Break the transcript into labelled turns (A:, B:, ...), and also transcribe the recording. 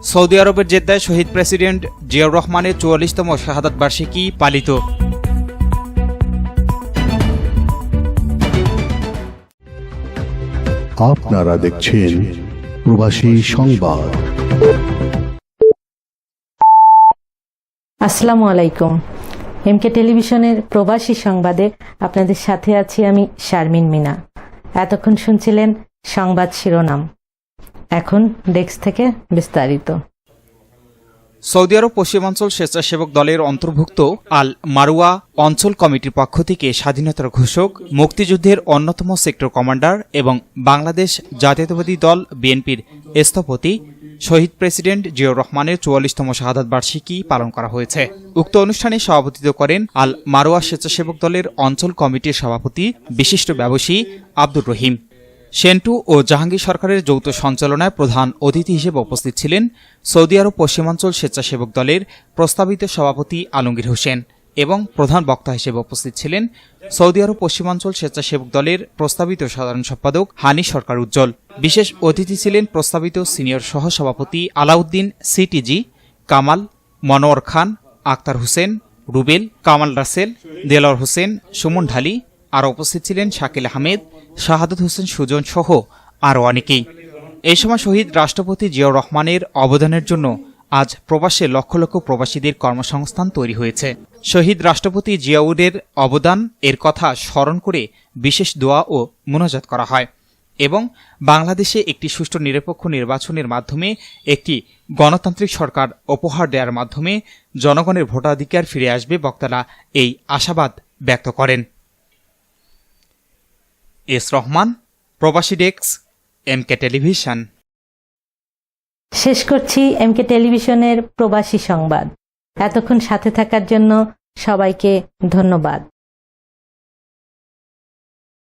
A: Saudi আরবের জেদ্দায় শহীদ president Ziaur রহমানের ৪৪তম শাহাদাত বার্ষিকী পালিত।
B: আপনারা দেখছেন প্রবাসী সংবাদ।
C: আসসালামু আলাইকুম। এমকে টেলিভিশনের প্রবাসী সংবাদে আপনাদের সাথে আছি আমি শারমিন মিনা। এতক্ষণ শুনছিলেন সংবাদ শিরোনাম, এখন ডেস্ক থেকে বিস্তারিত।
A: সৌদি আরব পশ্চিমাঞ্চল স্বেচ্ছাসেবক দলের অন্তর্ভুক্ত আল মারুয়া অঞ্চল কমিটির পক্ষ থেকে স্বাধীনতার ঘোষক, মুক্তিযুদ্ধের অন্যতম সেক্টর কমান্ডার এবং বাংলাদেশ জাতীয়তাবাদী দল বিএনপির স্থপতি শহীদ প্রেসিডেন্ট জিয়াউর রহমানের ৪৪তম শাহাদাত বার্ষিকী পালন করা হয়েছে। উক্ত অনুষ্ঠানে সভাপতিত্ব করেন আল মারুয়া স্বেচ্ছাসেবক দলের অঞ্চল কমিটির সভাপতি বিশিষ্ট ব্যবসায়ী আব্দুর রহিম। সেন্টু ও জাহাঙ্গীর সরকারের যৌথ সঞ্চালনায় প্রধান অতিথি হিসেবে উপস্থিত ছিলেন সৌদি আরব পশ্চিমাঞ্চল স্বেচ্ছাসেবক দলের প্রস্তাবিত সভাপতি আলমগীর হোসেন এবং প্রধান বক্তা হিসেবে উপস্থিত ছিলেন সৌদি আরব পশ্চিমাঞ্চল স্বেচ্ছাসেবক দলের প্রস্তাবিত সাধারণ সম্পাদক হানি সরকার উজ্জ্বল। বিশেষ অতিথি ছিলেন প্রস্তাবিত সিনিয়র সহসভাপতি আলাউদ্দিন সিটিজি, কামাল, মনোয়ার খান, আক্তার হোসেন, রুবেল, কামাল রাসেল, দেলাওয়ার হোসেন, সুমন ঢালি। আর উপস্থিত ছিলেন শাকিল আহমেদ, শাহাদত হোসেন সুজন সহ আরও অনেকেই। এই সময় শহীদ রাষ্ট্রপতি জিয়াউর রহমানের অবদানের জন্য আজ প্রবাসে লক্ষ লক্ষ প্রবাসীদের কর্মসংস্থান তৈরি হয়েছে। শহীদ রাষ্ট্রপতি জিয়াউরের অবদান এর কথা স্মরণ করে বিশেষ দোয়া ও মোনাজাত করা হয় এবং বাংলাদেশে একটি সুষ্ঠু নিরপেক্ষ নির্বাচনের মাধ্যমে একটি গণতান্ত্রিক সরকার উপহার দেওয়ার মাধ্যমে জনগণের ভোটাধিকার ফিরে আসবে। বক্তারা এই আশাবাদ ব্যক্ত করেন। এস রহমান, প্রবাসী ডেস্ক, এমকে টেলিভিশন।
C: শেষ করছি এমকে টেলিভিশনের প্রবাসী সংবাদ। এতক্ষণ সাথে থাকার জন্য সবাইকে ধন্যবাদ।